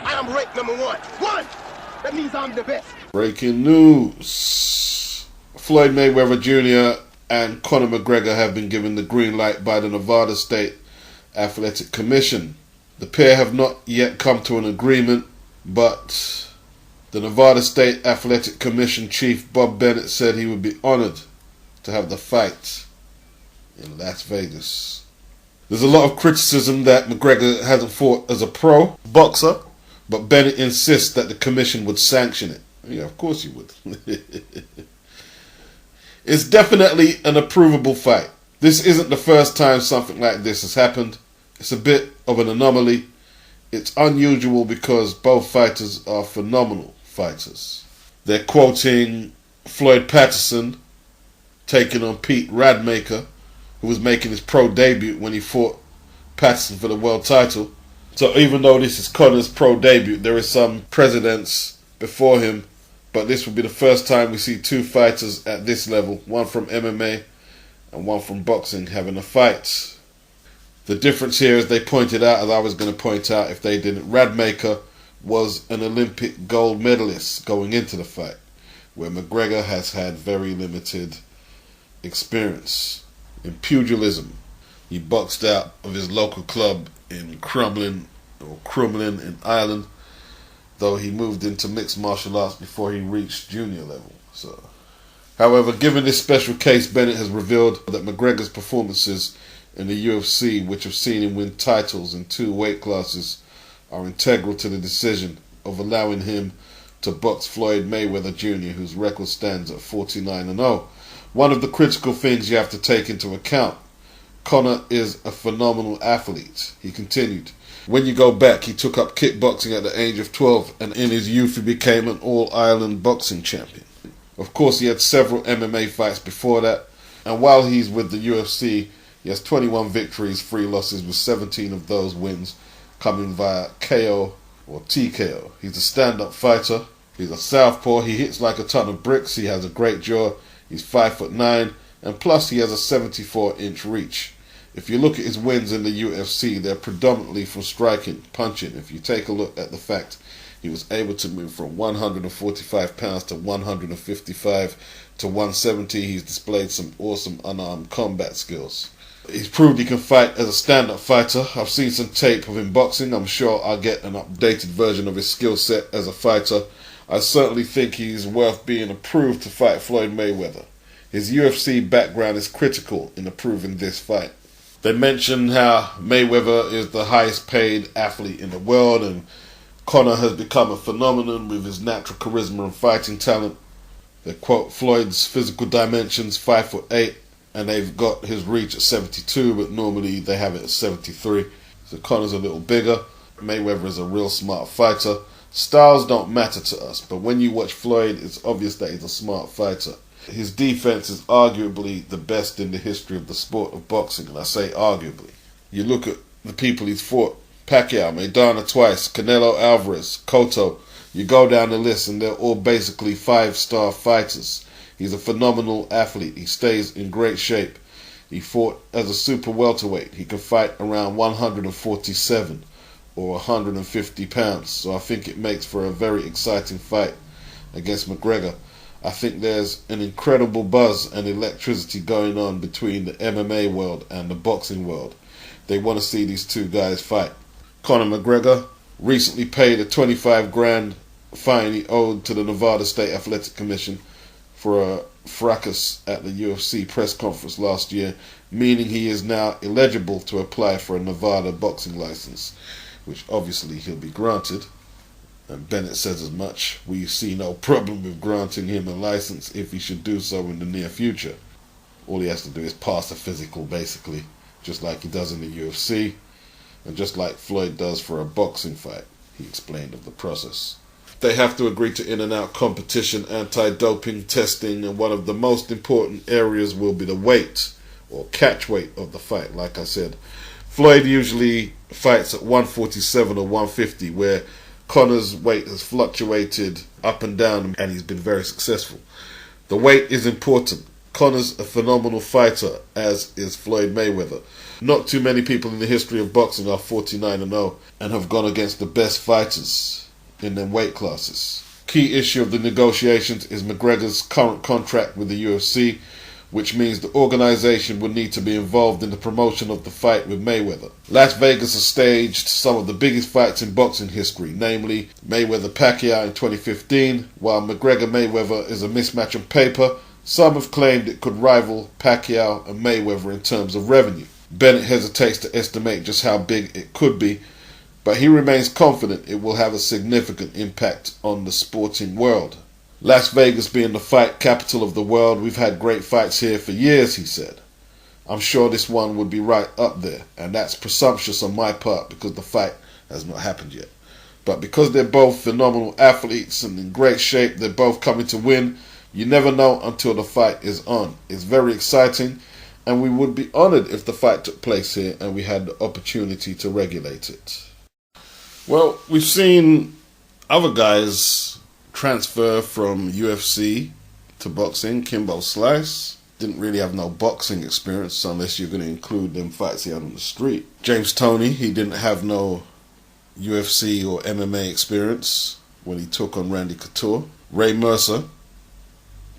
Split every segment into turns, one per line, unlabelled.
I am ranked number one. One! That means I'm the best.
Breaking news. Floyd Mayweather Jr. and Conor McGregor have been given the green light by the Nevada State Athletic Commission. The pair have not yet come to an agreement, but the Nevada State Athletic Commission chief Bob Bennett said he would be honored to have the fight in Las Vegas. There's a lot of criticism that McGregor hasn't fought as a pro boxer, but Bennett insists that the commission would sanction it. Yeah, of course you would. It's definitely an approvable fight. This isn't the first time something like this has happened. It's a bit of an anomaly. It's unusual because both fighters are phenomenal fighters. They're quoting Floyd Patterson taking on Pete Radmaker, who was making his pro debut when he fought Patterson for the world title. So even though this is Conor's pro debut, there is some precedence before him. But this will be the first time we see two fighters at this level, one from MMA and one from boxing, having a fight. The difference here, as they pointed out, as I was going to point out if they didn't, Radmaker was an Olympic gold medalist going into the fight, where McGregor has had very limited experience in pugilism. He boxed out of his local club in Crumlin in Ireland, though he moved into mixed martial arts before he reached junior level. However, given this special case, Bennett has revealed that McGregor's performances in the UFC, which have seen him win titles in 2 weight classes, are integral to the decision of allowing him to box Floyd Mayweather Jr., whose record stands at 49-0. One of the critical things you have to take into account: Conor is a phenomenal athlete. He continued, when you go back, he took up kickboxing at the age of 12, and in his youth he became an all-Ireland boxing champion. Of course, he had several MMA fights before that, and while he's with the UFC, he has 21 victories, 3 losses, with 17 of those wins coming via KO or TKO. He's a stand-up fighter. He's a southpaw. He hits like a ton of bricks. He has a great jaw. He's 5'9", and plus he has a 74-inch reach. If you look at his wins in the UFC, they're predominantly from striking, punching. If you take a look at the fact he was able to move from 145 pounds to 155 to 170, he's displayed some awesome unarmed combat skills. He's proved he can fight as a stand-up fighter. I've seen some tape of him boxing. I'm sure I'll get an updated version of his skill set as a fighter. I certainly think he's worth being approved to fight Floyd Mayweather. His UFC background is critical in approving this fight. They mention how Mayweather is the highest paid athlete in the world, and Conor has become a phenomenon with his natural charisma and fighting talent. They quote Floyd's physical dimensions, 5'8", and they've got his reach at 72, but normally they have it at 73. So Conor's a little bigger. Mayweather is a real smart fighter. Styles don't matter to us, but when you watch Floyd, it's obvious that he's a smart fighter. His defense is arguably the best in the history of the sport of boxing, and I say arguably. You look at the people he's fought: Pacquiao, Maidana twice, Canelo Alvarez, Cotto. You go down the list and they're all basically 5-star fighters. He's a phenomenal athlete. He stays in great shape. He fought as a super welterweight. He can fight around 147 or 150 pounds. So I think it makes for a very exciting fight against McGregor. I think there's an incredible buzz and electricity going on between the MMA world and the boxing world. They want to see these two guys fight. Conor McGregor recently paid a 25 grand fine he owed to the Nevada State Athletic Commission for a fracas at the UFC press conference last year, meaning he is now eligible to apply for a Nevada boxing license, which obviously he'll be granted. And Bennett says as much. We see no problem with granting him a license if he should do so in the near future. All he has to do is pass a physical, basically, just like he does in the UFC, and just like Floyd does for a boxing fight, he explained of the process. They have to agree to in and out competition, anti-doping testing, and one of the most important areas will be the weight, or catch weight, of the fight. Like I said, Floyd usually fights at 147 or 150, where Conor's weight has fluctuated up and down, and he's been very successful. The weight is important. Conor's a phenomenal fighter, as is Floyd Mayweather. Not too many people in the history of boxing are 49-0 and have gone against the best fighters in their weight classes. Key issue of the negotiations is McGregor's current contract with the UFC, which means the organization would need to be involved in the promotion of the fight with Mayweather. Las Vegas has staged some of the biggest fights in boxing history, namely Mayweather-Pacquiao in 2015. While McGregor-Mayweather is a mismatch on paper, some have claimed it could rival Pacquiao and Mayweather in terms of revenue. Bennett hesitates to estimate just how big it could be, but he remains confident it will have a significant impact on the sporting world. Las Vegas being the fight capital of the world, we've had great fights here for years, he said. I'm sure this one would be right up there, and that's presumptuous on my part because the fight has not happened yet. But because they're both phenomenal athletes and in great shape, they're both coming to win. You never know until the fight is on. It's very exciting, and we would be honoured if the fight took place here and we had the opportunity to regulate it. Well, we've seen other guys transfer from UFC to boxing. Kimbo Slice didn't really have no boxing experience unless you're going to include them fights he had on the street. James Toney, he didn't have no UFC or MMA experience when he took on Randy Couture. Ray Mercer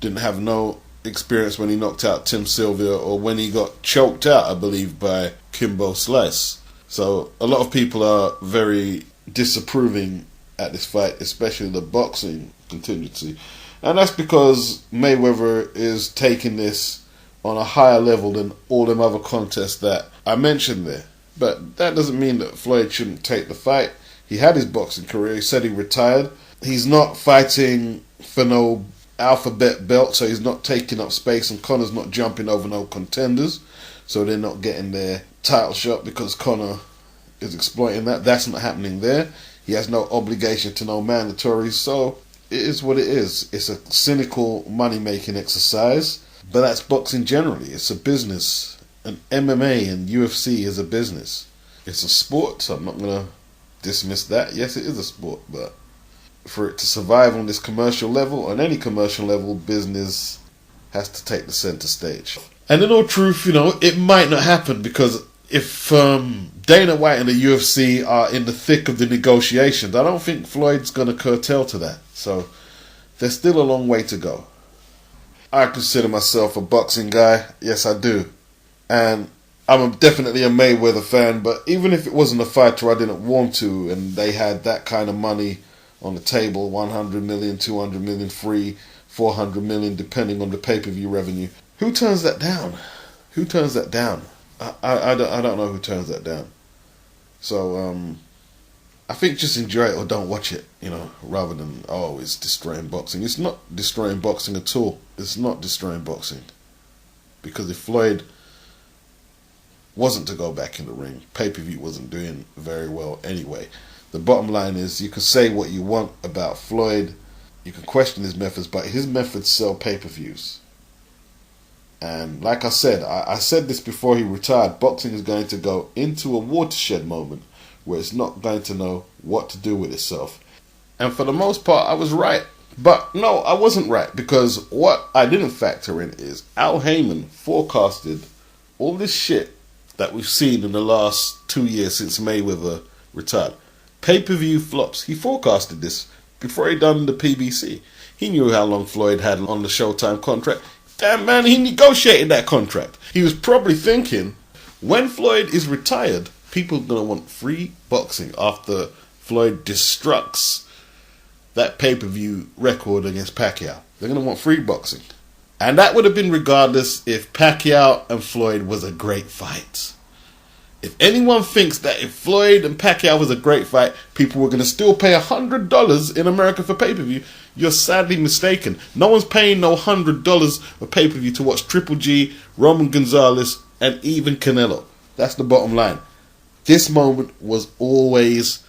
didn't have no experience when he knocked out Tim Sylvia or when he got choked out, I believe, by Kimbo Slice. So a lot of people are very disapproving at this fight, especially the boxing contingency. And that's because Mayweather is taking this on a higher level than all them other contests that I mentioned there. But that doesn't mean that Floyd shouldn't take the fight. He had his boxing career. He said he retired. He's not fighting for no alphabet belt, so he's not taking up space, and Conor's not jumping over no contenders, so they're not getting their title shot because Conor is exploiting that. That's not happening there. He has no obligation to no mandatories, so it is what it is. It's a cynical money-making exercise, but that's boxing generally. It's a business. And MMA and UFC is a business. It's a sport, so I'm not going to dismiss that. Yes, it is a sport, but for it to survive on this commercial level, on any commercial level, business has to take the center stage. And in all truth, it might not happen, because if Dana White and the UFC are in the thick of the negotiations, I don't think Floyd's going to curtail to that. So there's still a long way to go. I consider myself a boxing guy. Yes, I do. And I'm definitely a Mayweather fan, but even if it wasn't a fighter I didn't want to, and they had that kind of money on the table, 100 million, 200 million free, 400 million depending on the pay-per-view revenue, who turns that down? Who turns that down? I don't know who turns that down. So I think just enjoy it or don't watch it, rather than, it's destroying boxing. It's not destroying boxing at all. It's not destroying boxing. Because if Floyd wasn't to go back in the ring, pay-per-view wasn't doing very well anyway. The bottom line is, you can say what you want about Floyd, you can question his methods, but his methods sell pay-per-views. And like I said, I said this before he retired, boxing is going to go into a watershed moment where it's not going to know what to do with itself. And for the most part, I was right. But no, I wasn't right, because what I didn't factor in is Al Heyman forecasted all this shit that we've seen in the last 2 years since Mayweather retired. Pay-per-view flops. He forecasted this before he done the PBC. He knew how long Floyd had on the Showtime contract. Damn, man, he negotiated that contract. He was probably thinking, when Floyd is retired, people are going to want free boxing after Floyd destructs that pay-per-view record against Pacquiao. They're going to want free boxing. And that would have been regardless if Pacquiao and Floyd was a great fight. If anyone thinks that if Floyd and Pacquiao was a great fight, people were going to still pay $100 in America for pay-per-view, you're sadly mistaken. No one's paying no $100 for pay-per-view to watch Triple G, Roman Gonzalez, and even Canelo. That's the bottom line. This moment was always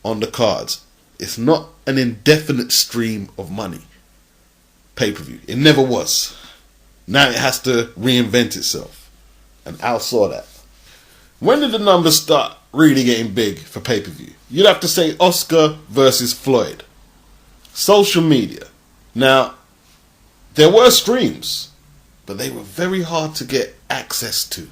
on the cards. It's not an indefinite stream of money. Pay-per-view. It never was. Now it has to reinvent itself. And Al saw that. When did the numbers start really getting big for pay-per-view? You'd have to say Oscar versus Floyd. Social media. Now, there were streams. but they were very hard to get access to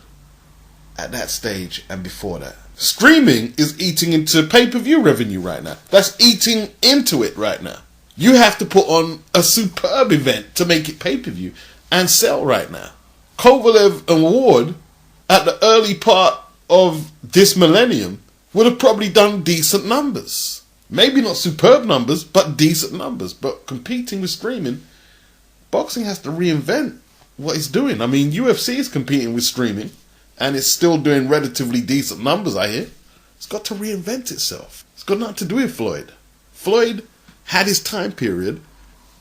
at that stage and before that. Streaming is eating into pay-per-view revenue right now. That's eating into it right now. You have to put on a superb event to make it pay-per-view and sell right now. Kovalev and Ward, at the early part of this millennium, would have probably done decent numbers. Maybe not superb numbers, but decent numbers. But competing with streaming, boxing has to reinvent what it's doing. I mean, UFC is competing with streaming, and it's still doing relatively decent numbers, I hear. It's got to reinvent itself. It's got nothing to do with Floyd. Floyd had his time period.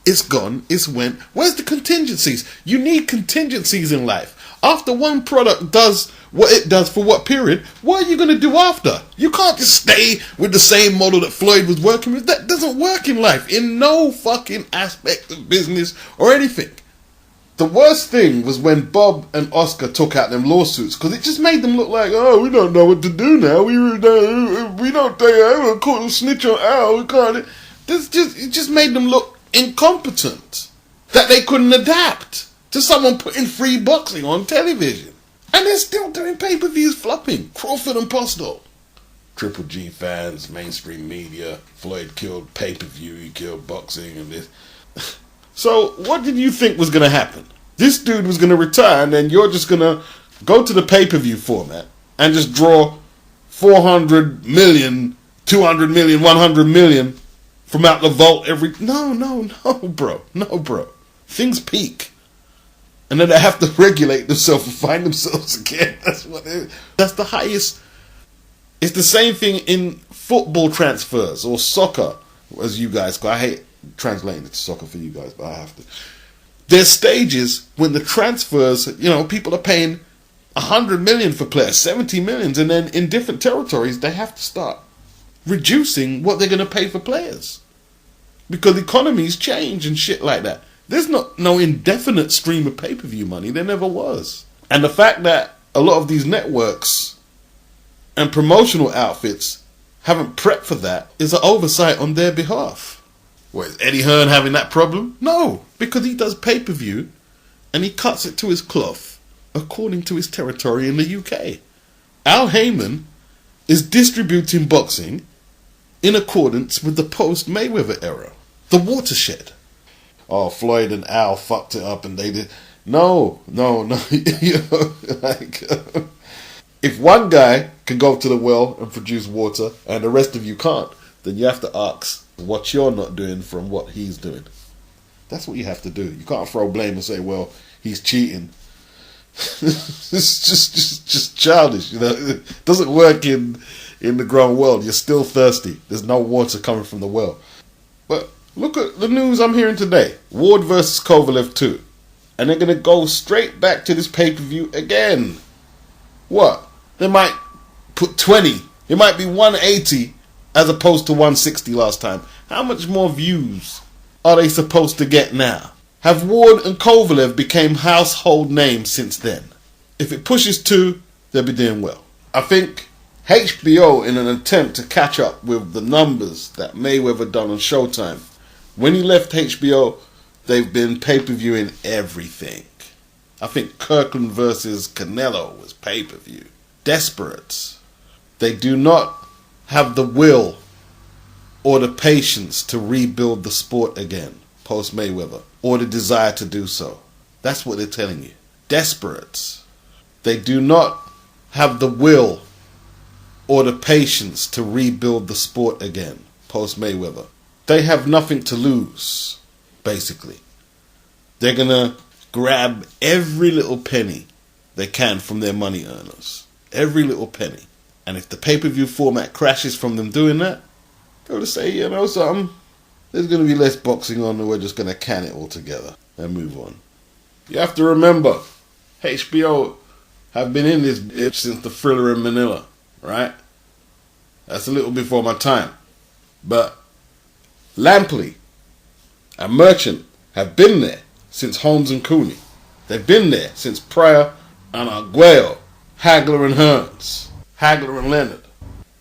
It's gone. It's went. Where's the contingencies? You need contingencies in life. After one product does what it does for what period, what are you going to do after? You can't just stay with the same model that Floyd was working with. That doesn't work in life, in no fucking aspect of business or anything. The worst thing was when Bob and Oscar took out them lawsuits, because it just made them look like, oh, we don't know what to do now. We don't call them snitch on Al. We can't. It just made them look incompetent, that they couldn't adapt to someone putting free boxing on television. And they're still doing pay-per-views flopping. Crawford and Postol. Triple G fans, mainstream media, Floyd killed pay-per-view, he killed boxing and this. So what did you think was going to happen? This dude was going to retire, and then you're just going to go to the pay-per-view format and just draw 400 million, 200 million, 100 million from out the vault every... No, bro. Things peak. And then they have to regulate themselves and find themselves again. That's the highest. It's the same thing in football transfers or soccer, as you guys call. I hate translating it to soccer for you guys, but I have to. There's stages when the transfers, people are paying 100 million for players, 70 millions, and then in different territories they have to start reducing what they're going to pay for players because economies change and shit like that. There's no indefinite stream of pay-per-view money. There never was. And the fact that a lot of these networks and promotional outfits haven't prepped for that is an oversight on their behalf. What, is Eddie Hearn having that problem? No, because he does pay-per-view and he cuts it to his cloth according to his territory in the UK. Al Heyman is distributing boxing in accordance with the post-Mayweather era. The watershed. Oh, Floyd and Al fucked it up and they did. No. If one guy can go to the well and produce water and the rest of you can't, then you have to ask what you're not doing from what he's doing. That's what you have to do. You can't throw blame and say, well, he's cheating. It's just childish. It doesn't work in the grown world. You're still thirsty. There's no water coming from the well. But look at the news I'm hearing today. Ward versus Kovalev 2. And they're going to go straight back to this pay-per-view again. What? They might put 20. It might be 180 as opposed to 160 last time. How much more views are they supposed to get now? Have Ward and Kovalev become household names since then? If it pushes 2, they'll be doing well. I think HBO, in an attempt to catch up with the numbers that Mayweather done on Showtime, when he left HBO, they've been pay-per-viewing everything. I think Kirkland versus Canelo was pay-per-view. Desperates. They do not have the will or the patience to rebuild the sport again, post-Mayweather, or the desire to do so. That's what they're telling you. Desperates. They do not have the will or the patience to rebuild the sport again, post-Mayweather. They have nothing to lose, basically. They're going to grab every little penny they can from their money earners. Every little penny. And if the pay-per-view format crashes from them doing that, they'll just say, something, there's going to be less boxing on and we're just going to can it all together and move on. You have to remember, HBO have been in this bitch since the Thriller in Manila, right? That's a little before my time. But Lampley and Merchant have been there since Holmes and Cooney. They've been there since Pryor and Arguello, Hagler and Hearns, Hagler and Leonard.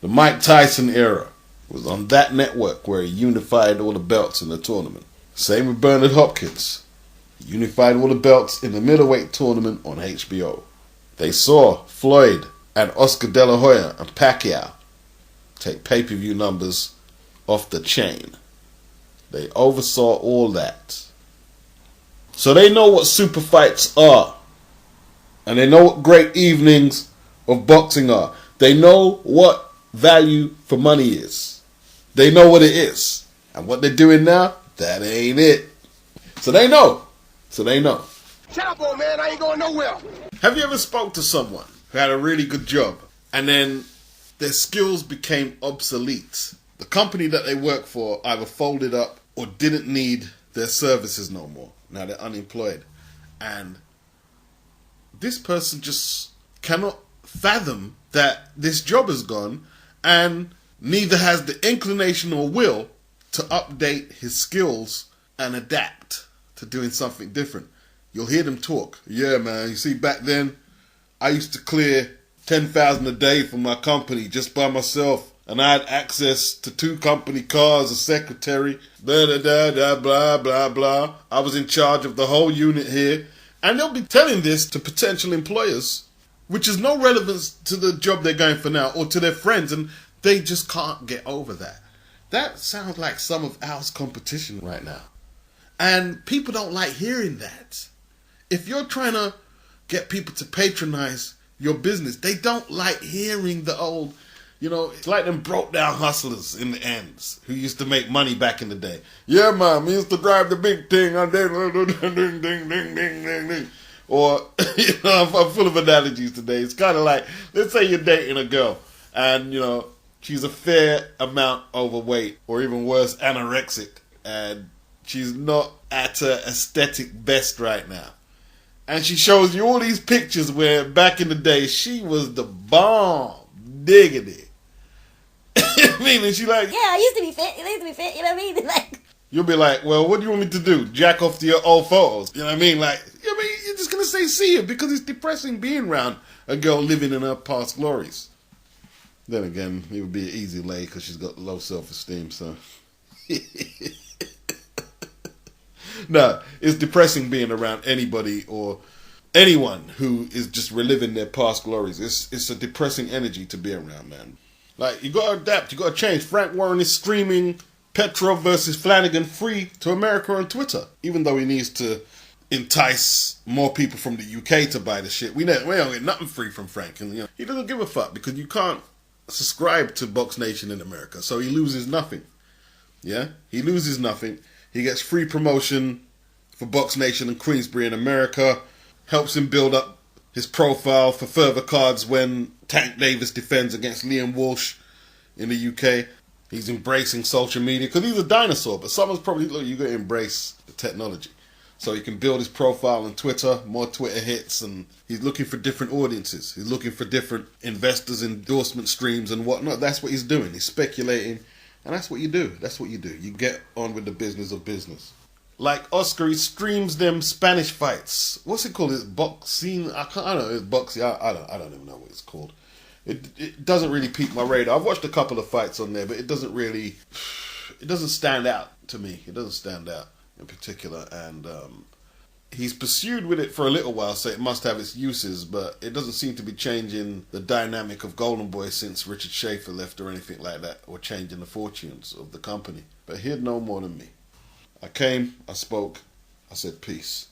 The Mike Tyson era was on that network where he unified all the belts in the tournament. Same with Bernard Hopkins. Unified all the belts in the middleweight tournament on HBO. They saw Floyd and Oscar De La Hoya and Pacquiao take pay-per-view numbers off the chain. They oversaw all that. So they know what super fights are. And they know what great evenings of boxing are. They know what value for money is. They know what it is. And what they're doing now, that ain't it. So they know.
Shut up, old man. I ain't going nowhere.
Have you ever spoke to someone who had a really good job and then their skills became obsolete? The company that they work for either folded up or didn't need their services no more. Now they're unemployed. And this person just cannot fathom that this job is gone and neither has the inclination or will to update his skills and adapt to doing something different. You'll hear them talk. Yeah, man, you see, back then, I used to clear 10,000 a day for my company just by myself. And I had access to 2 company cars, a secretary, blah, blah, blah. I was in charge of the whole unit here. And they'll be telling this to potential employers, which is no relevance to the job they're going for now or to their friends. And they just can't get over that. That sounds like some of Al's competition right now. And people don't like hearing that. If you're trying to get people to patronize your business, they don't like hearing the old, it's like them broke down hustlers in the ends who used to make money back in the day. Yeah, man, we used to drive the big thing. Ding, ding, ding, ding, ding. Or, I'm full of analogies today. It's kind of like, let's say you're dating a girl and, she's a fair amount overweight or even worse, anorexic. And she's not at her aesthetic best right now. And she shows you all these pictures where back in the day she was the bomb. Diggity. I mean, and she like...
Yeah, I used to be fit. You know what I mean? Like...
You'll be like, well, what do you want me to do? Jack off to your old photos? You know what I mean? Like, you're just going to say see it because it's depressing being around a girl living in her past glories. Then again, it would be an easy lay because she's got low self-esteem, so... No, it's depressing being around anybody or anyone who is just reliving their past glories. It's a depressing energy to be around, man. Like, you got to adapt, you got to change. Frank Warren is streaming Petrov versus Flanagan free to America on Twitter, even though he needs to entice more people from the UK to buy the shit. We don't get nothing free from Frank, and he doesn't give a fuck because you can't subscribe to Box Nation in America, so he loses nothing. Yeah, he loses nothing. He gets free promotion for Box Nation and Queensbury in America. Helps him build up his profile for further cards when Tank Davis defends against Liam Walsh in the UK. He's embracing social media because he's a dinosaur. But someone's probably, look, you got to embrace the technology. So he can build his profile on Twitter, more Twitter hits, and he's looking for different audiences. He's looking for different investors, endorsement streams and whatnot. That's what he's doing. He's speculating. And that's what you do. That's what you do. You get on with the business of business. Like Oscar, he streams them Spanish fights. What's it called? It's boxing. I don't know. It's boxing. I don't even know what it's called. It doesn't really pique my radar. I've watched a couple of fights on there, but it doesn't stand out to me. It doesn't stand out in particular. And he's pursued with it for a little while, so it must have its uses, but it doesn't seem to be changing the dynamic of Golden Boy since Richard Schaefer left or anything like that, or changing the fortunes of the company. But he'd know more than me. I came, I spoke, I said peace.